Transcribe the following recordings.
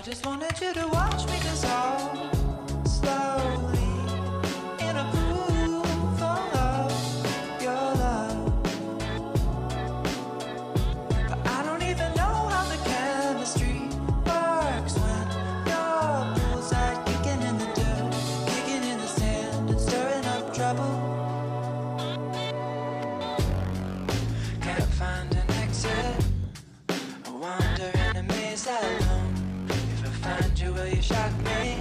just wanted you to watch me dissolve slowly in a pool full of your love. But I don't even know how the chemistry works when your poolside kicking in the dirt, kicking in the sand and stirring up trouble. Can't find an exit. I wander in a maze alone. If I find you, will you shock me?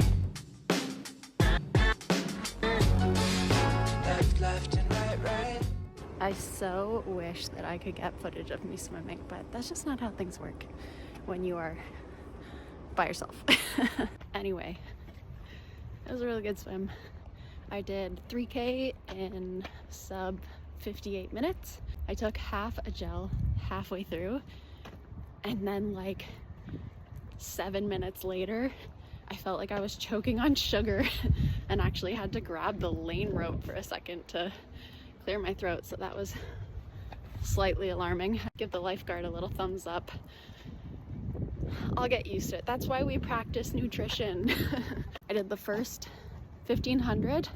Left and right. I so wish that I could get footage of me swimming, but that's just not how things work when you are by yourself. Anyway, it was a really good swim. I did 3K in sub 58 minutes. I took half a gel halfway through, and then like 7 minutes later, I felt like I was choking on sugar and actually had to grab the lane rope for a second to clear my throat. So that was slightly alarming. Give the lifeguard a little thumbs up. I'll get used to it. That's why we practice nutrition. I did the first 1500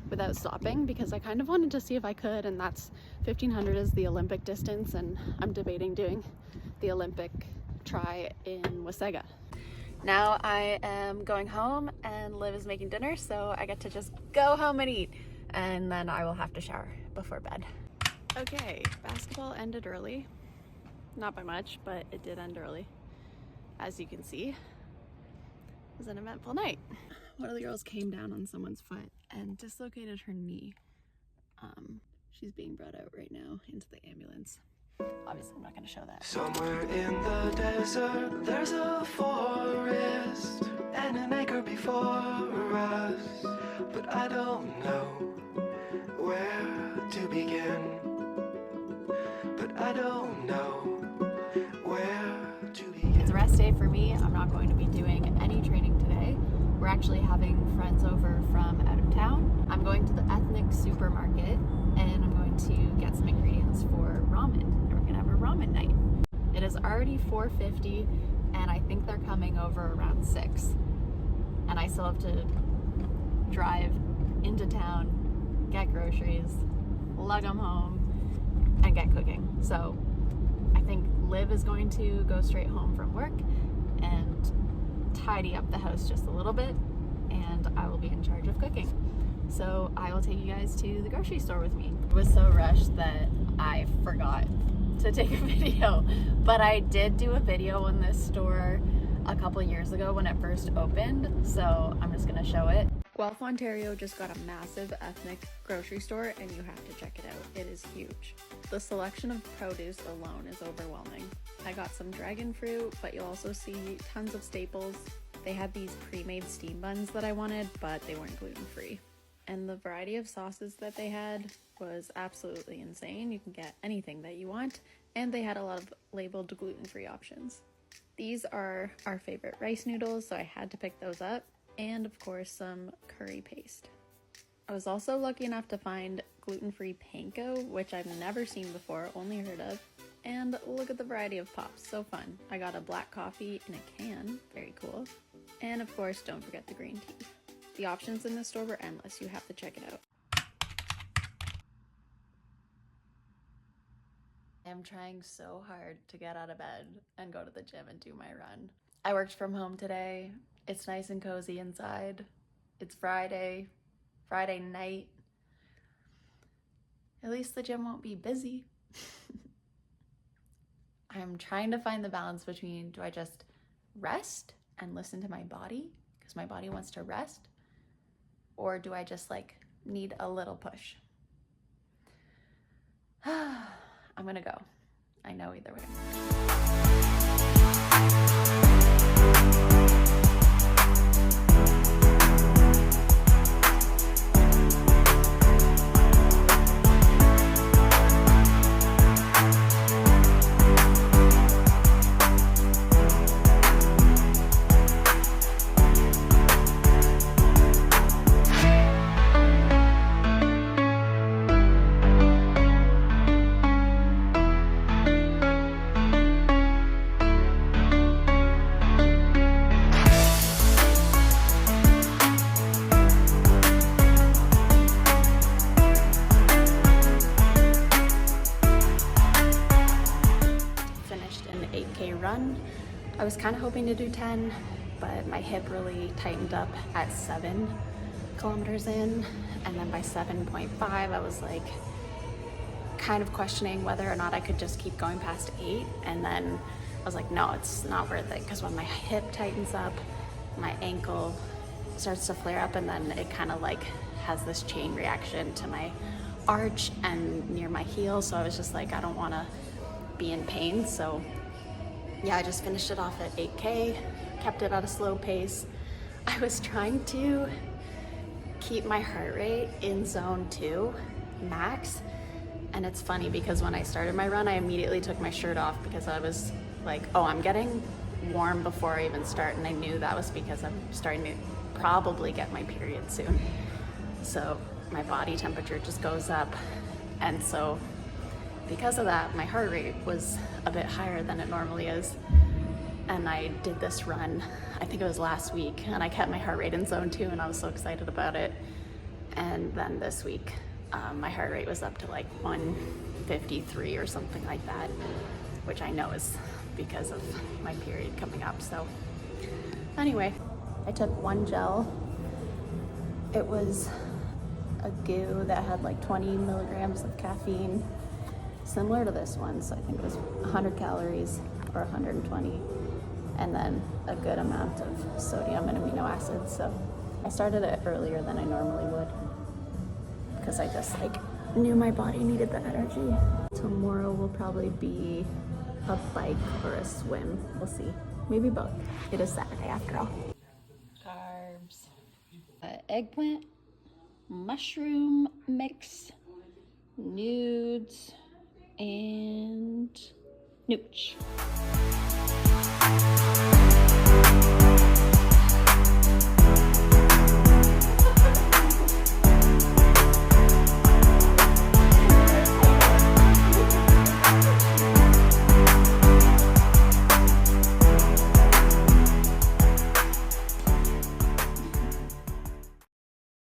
without stopping because I kind of wanted to see if I could, and that's 1500 is the Olympic distance, and I'm debating doing the Olympic try in Wasaga. Now I am going home and Liv is making dinner, so I get to just go home and eat, and then I will have to shower before bed. Okay, basketball ended early. Not by much, but it did end early. As you can see, it was an eventful night. One of the girls came down on someone's foot and dislocated her knee. She's being brought out right now into the ambulance. Obviously, I'm not going to show that. Somewhere in the desert, there's a forest and an acre before us, but I don't know where to begin. But I don't know where to begin. It's a rest day for me. I'm not going to be doing any training today. We're actually having friends over from out of town. I'm going to the ethnic supermarket and I'm going to get some ingredients for ramen. And we're gonna have a ramen night. It is already 4:50 and I think they're coming over around 6. And I still have to drive into town, get groceries, lug them home, and get cooking. So I think Liv is going to go straight home from work and tidy up the house just a little bit, and I will be in charge of cooking. So I will take you guys to the grocery store with me. It was so rushed that I forgot to take a video, but I did do a video in this store a couple years ago when it first opened, so I'm just gonna show it. Guelph, Ontario just got a massive ethnic grocery store and you have to check it out. It is huge. The selection of produce alone is overwhelming. I got some dragon fruit, but you'll also see tons of staples. They had these pre-made steam buns that I wanted, but they weren't gluten-free. And the variety of sauces that they had was absolutely insane. You can get anything that you want, and they had a lot of labeled gluten-free options. These are our favorite rice noodles, so I had to pick those up, and of course some curry paste. I was also lucky enough to find gluten-free panko, which I've never seen before, only heard of. And look at the variety of pops, so fun. I got a black coffee in a can, very cool. And of course, don't forget the green tea. The options in the store were endless, you have to check it out. I'm trying so hard to get out of bed and go to the gym and do my run. I worked from home today. It's nice and cozy inside. It's Friday night. At least the gym won't be busy. I'm trying to find the balance between, do I just rest and listen to my body because my body wants to rest, or do I just like need a little push? I'm gonna go. I know either way. was kind of hoping to do 10, but my hip really tightened up at 7 kilometers in, and then by 7.5 I was like kind of questioning whether or not I could just keep going past 8, and then I was like, no, it's not worth it, because when my hip tightens up, my ankle starts to flare up, and then it kind of like has this chain reaction to my arch and near my heel. So I was just like, I don't want to be in pain. So yeah, I just finished it off at 8K, kept it at a slow pace. I was trying to keep my heart rate in zone 2 max, and it's funny because when I started my run, I immediately took my shirt off because I was like, oh, I'm getting warm before I even start, and I knew that was because I'm starting to probably get my period soon. So my body temperature just goes up, and so because of that, my heart rate was a bit higher than it normally is. And I did this run, I think it was last week, and I kept my heart rate in zone 2, and I was so excited about it. And then this week, my heart rate was up to like 153 or something like that, which I know is because of my period coming up. So anyway, I took one gel. It was a goo that had like 20 milligrams of caffeine, similar to this one. So I think it was 100 calories or 120, and then a good amount of sodium and amino acids. So I started it earlier than I normally would because I just like knew my body needed the energy. Tomorrow will probably be a bike or a swim. We'll see. Maybe both. It is Saturday after all. Carbs. Eggplant, mushroom mix, nudes, and nooch.